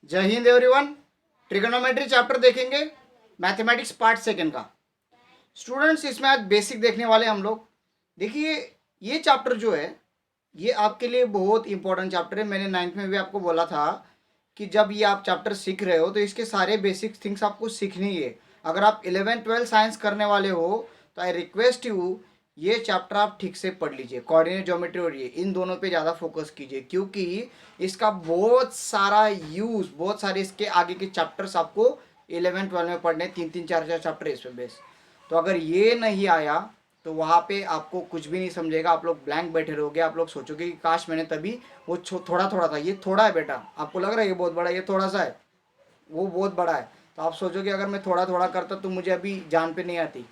जय Hind everyone. Trigonometry chapter देखेंगे, mathematics part second का। स्टूडेंट्स, इसमें आज बेसिक देखने वाले हम लोग। देखिए, ये चैप्टर जो है ये आपके लिए बहुत इंपॉर्टेंट चैप्टर है। मैंने 9th में भी आपको बोला था कि जब ये आप चैप्टर सीख रहे हो तो इसके सारे बेसिक थिंग्स आपको सीखनी है। अगर आप 11-12 साइंस करने वाले हो तो आई रिक्वेस्ट यू, ये चैप्टर आप ठीक से पढ़ लीजिए। कोऑर्डिनेट ज्योमेट्री और ये इन दोनों पे ज़्यादा फोकस कीजिए, क्योंकि इसका बहुत सारा यूज़, बहुत सारे इसके आगे के चैप्टर्स आपको 11-12 में पढ़ने, 3-3 4-4 चैप्टर इस पे बेस। तो अगर ये नहीं आया तो वहाँ पे आपको कुछ भी नहीं समझेगा, आप लोग ब्लैंक बैठे रहोगे। आप लोग सोचोगे कि काश मैंने तभी वो थोड़ा थोड़ा था, ये थोड़ा है बेटा। आपको लग रहा है ये बहुत बड़ा है, ये थोड़ा सा है, वो बहुत बड़ा है। तो आप सोचोगे अगर मैं थोड़ा थोड़ा करता तो मुझे अभी जान पे नहीं आती।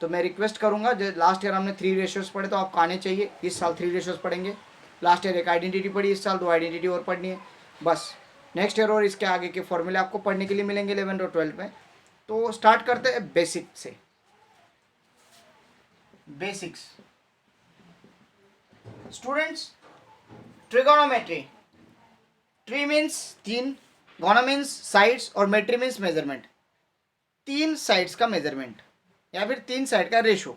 तो मैं रिक्वेस्ट करूंगा, जो लास्ट ईयर हमने 3 रेशियोज पढ़े तो आपको आने चाहिए। इस साल 3 रेशियोज पढ़ेंगे। लास्ट ईयर एक आइडेंटिटी पढ़ी, इस साल 2 आइडेंटिटी और पढ़नी है बस। नेक्स्ट ईयर और इसके आगे के फॉर्मूले आपको पढ़ने के लिए मिलेंगे 11 और 12 में। तो स्टार्ट करते हैं बेसिक से। Basics students, trigonometry. Tree means 3, gonna means sides और मेट्री मीन्स मेजरमेंट। 3 साइड्स का मेजरमेंट या फिर 3 साइड का रेशो।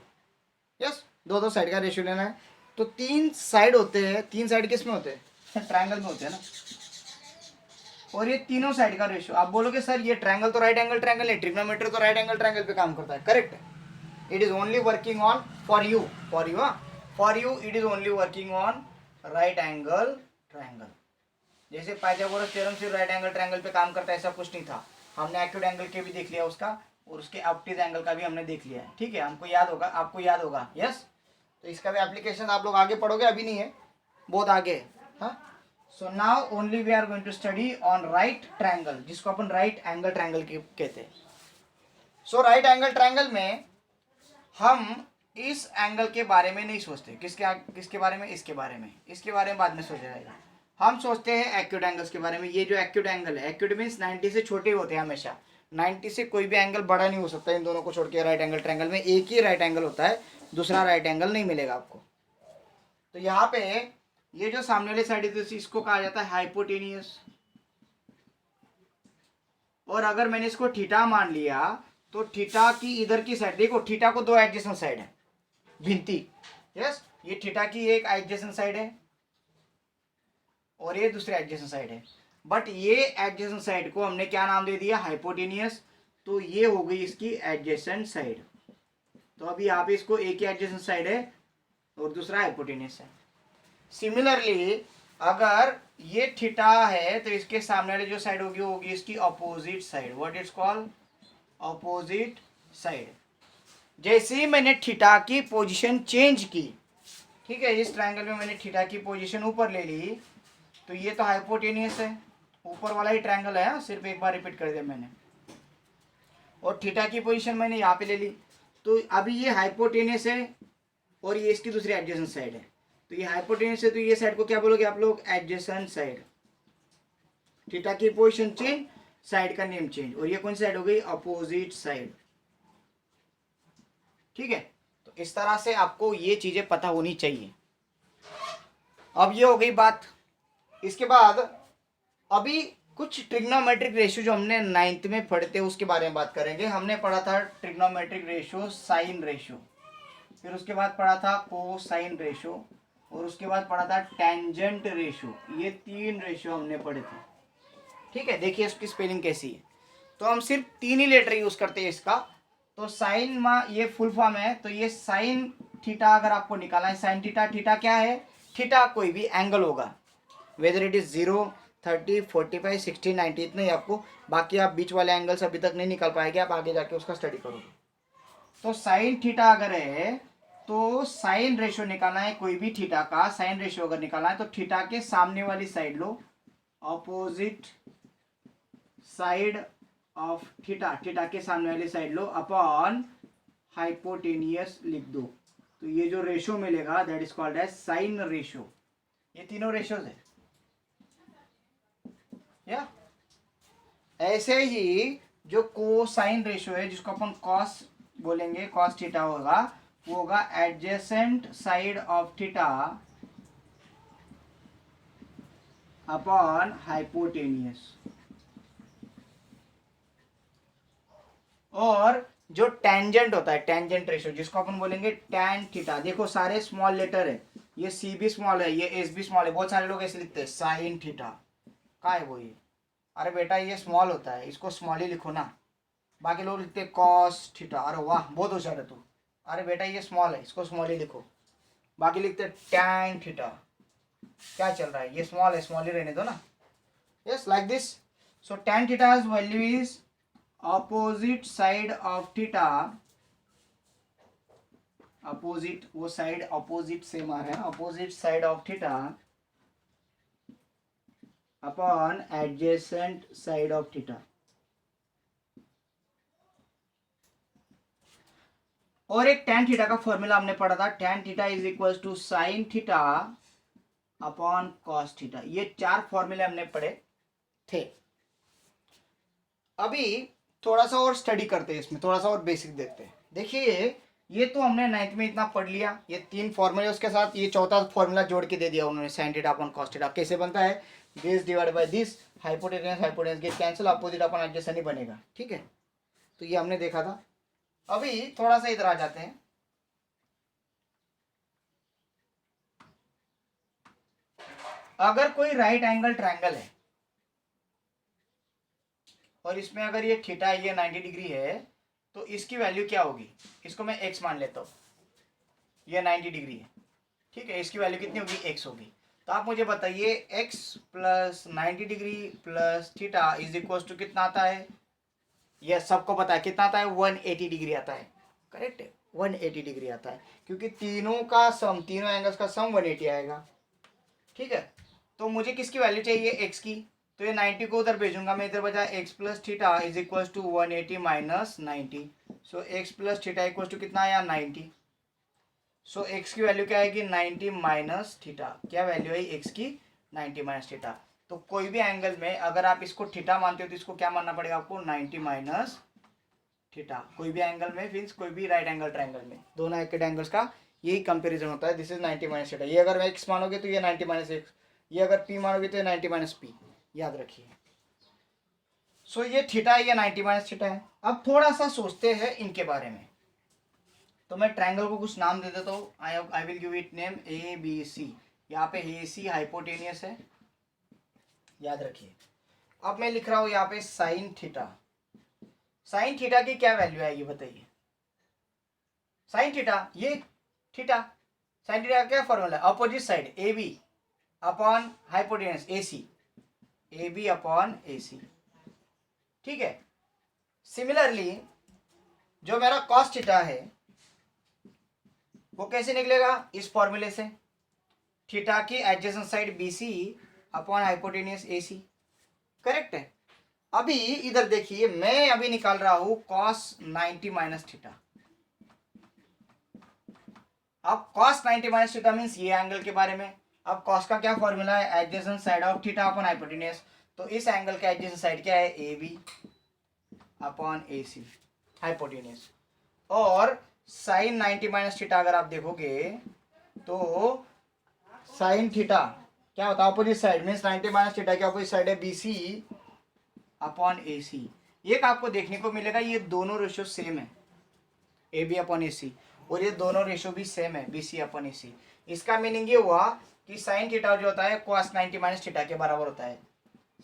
यस, दो साइड का रेशो लेना है। तो 3 साइड होते हैं। 3 साइड किस में होते हैं? ट्रायंगल में होते हैं ना। और ये तीनों साइड का रेशो। आप बोलोगे सर ये ट्रायंगल तो राइट एंगल ट्रायंगल है, ट्रिग्नोमेट्री तो राइट एंगल ट्रायंगल पे काम करता है। करेक्ट है। It is only working on for you, for you it is only working on right angle triangle. जैसे पाइथागोरस थ्योरम सिर्फ राइट एंगल ट्रायंगल पे काम करता है, ऐसा कुछ नहीं था। हमने एक्यूट एंगल के भी देख लिया उसका, और उसके ऑब्ट्यूज एंगल का भी हमने देख लिया है। ठीक है, हमको याद होगा, आपको याद होगा। यस, तो इसका भी एप्लीकेशन आप लोग आगे पढ़ोगे, अभी नहीं है, बहुत आगे है। हाँ, so now only we are going to study on right triangle, जिसको अपन राइट एंगल ट्रायंगल कहते हैं। सो राइट एंगल ट्रायंगल में हम इस एंगल के बारे में नहीं सोचते। किसके बारे में? इसके बारे में। इसके बारे में बाद में सोचा जाएगा। हम सोचते हैं एक्यूट एंगल्स के बारे में। ये जो एक्यूट एंगल है, एक्यूट मीन्स 90 से छोटे होते हैं हमेशा। 90 से कोई भी एंगल बड़ा नहीं हो सकता इन दोनों को छोड़ के। राइट एंगल ट्रायंगल में एक ही राइट एंगल होता है, दूसरा राइट एंगल नहीं मिलेगा आपको। तो यहाँ पे ये जो सामने वाली साइड है इसको कहा जाता है हाइपोटेनियस। और अगर मैंने इसको थीटा मान लिया तो थीटा की इधर की साइड, देखो थीटा को 2 एडजेसेंट साइड है, भिन्ति। यस, ये थीटा की एक एडजेसेंट साइड है और ये दूसरी एडजेसेंट साइड है। बट ये एडजेसेंट साइड को हमने क्या नाम दे दिया? हाइपोटेनियस। तो ये हो गई इसकी एडजेसेंट साइड। तो अभी यहाँ पे इसको एक ही एडजेसेंट साइड है और दूसरा हाइपोटेनियस है। सिमिलरली अगर ये थीटा है तो इसके सामने वाली जो साइड होगी वो होगी इसकी opposite side. What is called? Opposite side. जैसे ही मैंने थीटा की पोजीशन चेंज की, ठीक है, इस ट्रायंगल में मैंने थीटा की पोजीशन ऊपर ले ली, तो ये तो हाइपोटेनियस है, ऊपर वाला ही ट्रायंगल है। सिर्फ एक बार रिपीट कर दिया मैंने। और थीटा की पोजीशन मैंने यहाँ पे ले ली, तो अभी ये हाइपोटेनियस है और ये इसकी दूसरी एडजेसेंट साइड है। तो ये हाइपोटेनियस है तो ये साइड को क्या बोलोगे आप लोग? Adjacent side. थीटा की पोजीशन चेंज, साइड का नेम चेंज। और ये कौन सी साइड हो गई? Opposite side. ठीक है, तो इस तरह से आपको ये चीजें पता होनी चाहिए। अब ये हो गई बात। इसके बाद अभी कुछ ट्रिग्नोमेट्रिक रेशियो जो हमने 9th में पढ़े थे उसके बारे में बात करेंगे। हमने पढ़ा था ट्रिग्नोमेट्रिक रेशियो, साइन रेशियो, फिर उसके बाद पढ़ा था कोसाइन रेशियो, और उसके बाद पढ़ा था टेंजेंट रेशियो। ये 3 रेशियो हमने पढ़े थे। ठीक है, देखिए इसकी स्पेलिंग कैसी है। तो हम सिर्फ 3 ही लेटर यूज करते हैं इसका। तो साइन में ये फुल फॉर्म है, तो ये साइन थीटा अगर आपको निकालना है, साइन थीटा। थीटा क्या है? थीटा कोई भी एंगल होगा, वेदर इट इज 0, 30, 45, 60, 90, इतने ही आपको। बाकी आप बीच वाले एंगल्स अभी तक नहीं निकाल पाएंगे, आप आगे जाके उसका स्टडी करोगे। तो साइन थीटा अगर है तो साइन रेशियो निकालना है कोई भी थीटा का। साइन रेशियो अगर निकालना है तो थीटा के सामने वाली side low, opposite side of theta. Theta के सामने वाली साइड लो अपॉन हाइपोटेनियस लिख दो। तो ये जो रेशियो मिलेगा that is called as sine ratio. ये तीनों रेशियोज है। या ऐसे ही जो कोसाइन रेशियो है, जिसको अपन कॉस बोलेंगे, कॉस थीटा होगा, वो होगा adjacent side of theta upon hypotenuse. और जो टेंजेंट होता है, टेंजेंट रेशियो, जिसको अपन बोलेंगे टैन थीटा। देखो सारे स्मॉल लेटर है, ये सी भी स्मॉल है, ये एस भी स्मॉल है, बहुत सारे लोग ऐसे लिखते हैं साइन थीटा। क्या है वो ये? अरे बेटा ये स्मॉल होता है, इसको स्मॉल ही लिखो ना। बाकी लोग लिखते हैं कॉस थीटा। अरे वाह बहुत होशियार है तू। अरे बेटा ये स्मॉल है, इसको स्मॉल ही लिखो। बाकी लिखते हैं टैन थीटा। क्या चल रहा है, ये स्मॉल है, स्मॉल ही रहने दो ना। Yes like this. So tan theta's value is opposite side of theta, opposite, वो साइड अपोजिट सेम आ रहा है, opposite side of theta upon adjacent side of theta. और एक tan थीटा का फॉर्मूला हमने पढ़ा था, tan theta is equal to sine theta upon cos theta. ये 4 फॉर्मूले हमने पढ़े थे। अभी थोड़ा सा और स्टडी करते हैं, इसमें थोड़ा सा और बेसिक देखते हैं। देखिए ये तो हमने 9th में इतना पढ़ लिया, ये 3 फॉर्मूले, उसके साथ ये चौथा फॉर्मूला जोड़ के दे दिया उन्होंने, sine theta upon cos theta. कैसे बनता है, this divide by this, hypotenuse hypotenuse get cancel, opposite upon adjacent ही बनेगा। ठीक है, तो ये हमने देखा था। अभी थोड़ा सा इधर आ जाते हैं। अगर कोई राइट एंगल ट्रायंगल है और इसमें अगर ये थीटा है, ये 90 डिग्री है, तो इसकी वैल्यू क्या होगी? इसको मैं x मान लेता हूँ, ये 90 डिग्री है, ठीक है, इसकी वैल्यू कितनी होगी? x होगी। तो आप मुझे बताइए x plus 90 degree plus theta is equal to कितना आता है? यह सबको पता है कितना आता है, 180 डिग्री आता है। करेक्ट है, 180 डिग्री आता है, क्योंकि तीनों का सम, तीनों एंगल्स का सम 180 आएगा। ठीक है, तो मुझे किसकी वैल्यू चाहिए? x की। तो ये 90 को उधर भेजूंगा मैं, इधर बचा x plus theta is equal to 180 minus 90। So x plus theta equal to कितना आया? 90। सो x की वैल्यू क्या आएगी? 90 माइनस थीटा। क्या वैल्यू है x की? 90 माइनस थीटा। तो कोई भी एंगल में अगर आप इसको थीटा मानते हो तो इसको क्या मानना पड़ेगा आपको? 90 माइनस थीटा। कोई भी एंगल में मीन्स कोई भी राइट एंगल ट्रायंगल में दोनों एक्यूट एंगल्स का यही कंपैरिजन होता है। This is 90 minus theta. ये अगर x मानोगे तो ये 90 माइनस x, ये अगर p मानोगे तो ये 90 माइनस p, याद रखिए। सो ये थीटा है, ये 90 माइनस थीटा है। अब थोड़ा सा सोचते हैं इनके बारे में। तो मैं ट्रायंगल को कुछ नाम दे देता हूँ। I will give it name A B C. यहाँ पे ए सी हाइपोटेनियस है, याद रखिए। अब मैं लिख रहा हूँ यहाँ पे साइन थीटा। साइन थीटा की क्या वैल्यू आएगी बताइए? साइन थीटा, ये थीटा, साइन थीटा का क्या फॉर्मूला है? Opposite side A B upon hypotenuse A C, A B upon A C. ठीक है, सिमिलरली जो मेरा कॉस थीटा है वो कैसे निकलेगा? इस फॉर्मूले से, थीटा की adjacent side B C upon hypotenuse A C. Correct है। अभी इधर देखिए, मैं अभी निकाल रहा हूं कॉस 90 माइनस थीटा। अब कॉस 90 माइनस थीटा मीन्स ये एंगल के बारे में। अब कॉस का क्या फॉर्मूला है? Adjacent side of theta upon hypotenuse. तो इस एंगल का एडजेसेंट साइड क्या है? A B upon A C, hypotenuse. और साइन 90 माइनस थीटा अगर आप देखोगे तो साइन थीटा क्या होता है? Opposite side means 90 minus theta की अपोजिट साइड है बी सी अपॉन ए सी। एक आपको देखने को मिलेगा ये दोनों रेशियो सेम है, ए बी अपॉन ए सी, और ये दोनों रेशियो भी सेम है, बी सी अपॉन ए सी। इसका मीनिंग ये हुआ कि साइन थीटा जो होता है कॉस 90 माइनस थीटा के बराबर होता है।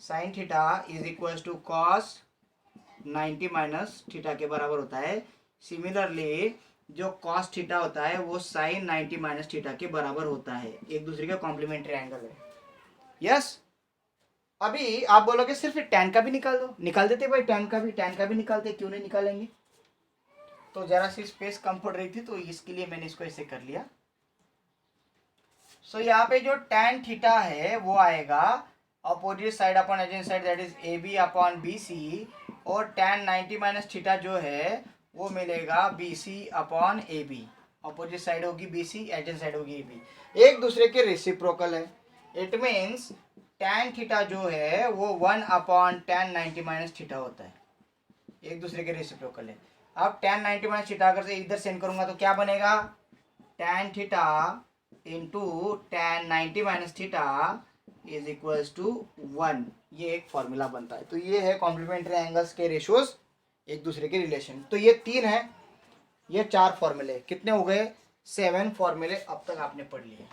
Sine theta is equal to cos 90 minus theta के बराबर होता है। सिमिलरली जो कॉस थीटा होता है वो साइन 90 माइनस थीटा के बराबर होता है। एक दूसरे का कॉम्प्लीमेंट्री एंगल है। यस। अभी आप बोलोगे सिर्फ टैन का भी निकाल दो, निकाल देते भाई, टैन का भी निकालते, क्यों नहीं निकालेंगे? तो जरा सी स्पेस कम पड़ रही थी तो इसके लिए मैंने इसको ऐसे कर लिया। सो यहाँ पे जो टैन थीटा है वो आएगा opposite side upon adjacent side, that is A B upon B C. और टैन 90 माइनस थीटा जो है वो मिलेगा B C upon A B. Opposite side होगी बी सी, एडजेसेंट साइड होगी ए बी, एक दूसरे के रेसिप्रोकल है। इट मीन्स टैन थीटा जो है वो 1 अपॉन टैन 90 माइनस थीटा होता है, एक दूसरे के रेसिप्रोकल है। अब टैन 90 माइनस थीटा अगर से इधर सेंड करूंगा तो क्या बनेगा? Tan theta into tan 90 minus theta is equals to 1। ये एक फॉर्मूला बनता है। तो ये है कॉम्प्लीमेंट्री एंगल्स के रेशियोज एक दूसरे के रिलेशन। तो ये 3 है, ये 4 फॉर्मूले, कितने हो गए? 7 फॉर्मूले अब तक आपने पढ़ लिए।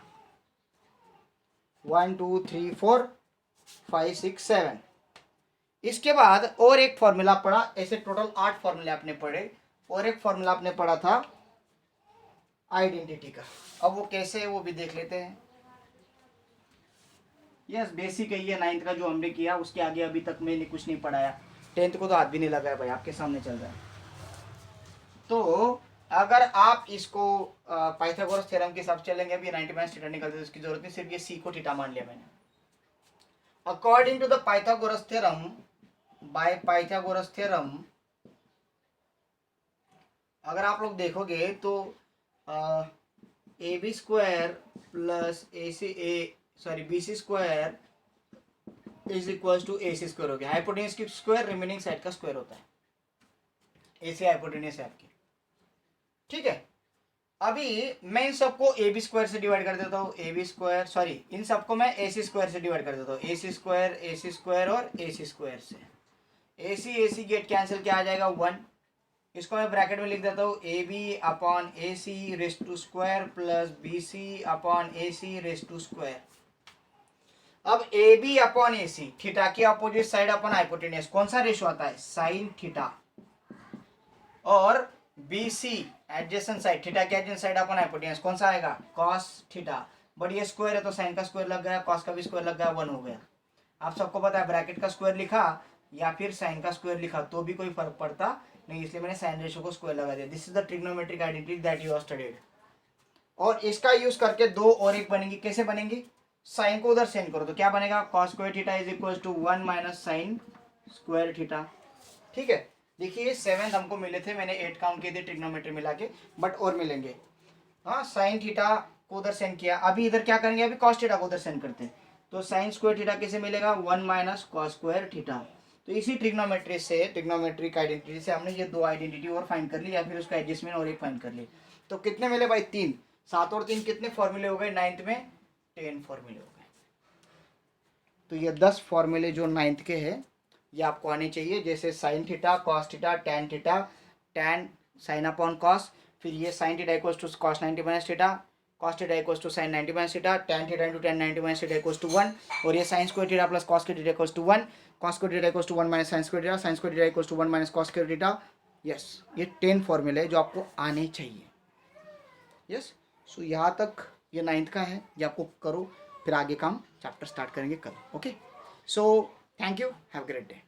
1 2 3 4 5 6 7। इसके बाद और एक फॉर्मूला पढ़ा, ऐसे टोटल 8 फॉर्मूले आपने पढ़े। और एक फॉर्मूला आपने पढ़ा था आइडेंटिटी का। अब वो कैसे है वो भी देख लेते हैं। यस, बेसिक है ये 9th का जो हमने किया, उसके आगे अभी तक मैंने कुछ नहीं पढ़ाया। 10th को तो हाथ भी नहीं लगाया भाई, आपके सामने चल रहा है। तो अगर आप इसको पाइथागोरस थ्योरम के हिसाब से चलेंगे, अभी 90 थीटा निकलते, उसकी जरूरत नहीं, सिर्फ ये सी को थीटा मान लिया मैंने। According to the Pythagoras theorem, by Pythagoras theorem, अगर आप लोग देखोगे तो A B square plus A C sorry B C square is equal to A C square हो गया। हाइपोटेन्यूज की स्क्वायर रिमेनिंग साइड का स्क्वायर होता है। ए सी हाइपोटेन्यूज है आपकी, ठीक है। अभी मैं इन सबको ए बी स्क्वायर से डिवाइड कर देता हूँ, ए बी स्क्वायर, सॉरी इन सबको मैं ए सी स्क्वायर से डिवाइड कर देता हूँ, ए सी स्क्वायर और ए सी स्क्वायर से। ए सी गेट कैंसिल, क्या आ जाएगा? 1। इसको मैं ब्रैकेट में लिख देता हूँ, A B upon A C raise to square plus B C upon A C raise to square. अब A B upon A C, theta की अपोजिट साइड अपॉन हाइपोटेन्यूज, कौन सा रेशो आता है? Sine theta. और B C adjacent side, theta की adjacent side upon hypotenuse, कौन सा आएगा? Cos theta. बट ये स्क्वायर है तो साइन का स्क्वायर लग गया, कॉस का भी स्क्वायर लग गया, 1 हो गया। आप सबको पता है ब्रैकेट का स्क्वायर लिखा या फिर साइन का स्क्वायर लिखा तो भी कोई फर्क पड़ता नहीं, इसलिए मैंने साइन रेशो को स्क्वायर लगा दिया। This is the trigonometric identity that you have studied. और इसका यूज करके 2 और 1 बनेंगी। कैसे बनेंगी? साइन को उधर सेंड करो तो क्या बनेगा? Cos square theta is equal to 1 minus sine square theta. ठीक है, देखिए 7 हमको मिले थे, मैंने 8 काउंट किए थे ट्रिग्नोमेट्री मिला के, बट और मिलेंगे। हाँ, साइन थीटा को उधर सेंड किया, अभी इधर क्या करेंगे? अभी कॉस थीटा को उधर सेंड करते हैं। तो साइन स्क्वायर थीटा कैसे मिलेगा? 1 माइनस कॉस स्क्वायर थीटा। तो इसी ट्रिग्नोमेट्री से, ट्रिग्नोमेट्रिक आइडेंटिटी से हमने ये 2 आइडेंटिटी और फाइंड कर ली, या फिर उसका एडजस्टमेंट और एक फाइंड कर ली। तो कितने मिले भाई? 3। 7 और 3 कितने फॉर्मूले हो गए? 9th में 10 फॉर्मूले हो गए। तो ये 10 फॉर्मूले जो 9th के हैं ये आपको आने चाहिए, जैसे sine theta, cos theta, tan theta, tan sine upon cos, फिर ये sine theta equals to cos 90 minus theta, cos theta equals to sine 90 minus theta, tan theta into tan 90 minus theta equals to 1, और ये sine square theta plus cos theta equals to 1, cos square theta equals to 1 minus sine square theta, sine square theta equals to 1 minus cos square theta. Yes, ये 10 फॉर्मूले जो आपको आने चाहिए। Yes, सो यहाँ तक ये 9th का है, ये आपको करो, फिर आगे काम चैप्टर स्टार्ट करेंगे कल। Okay, so thank you, have a great day.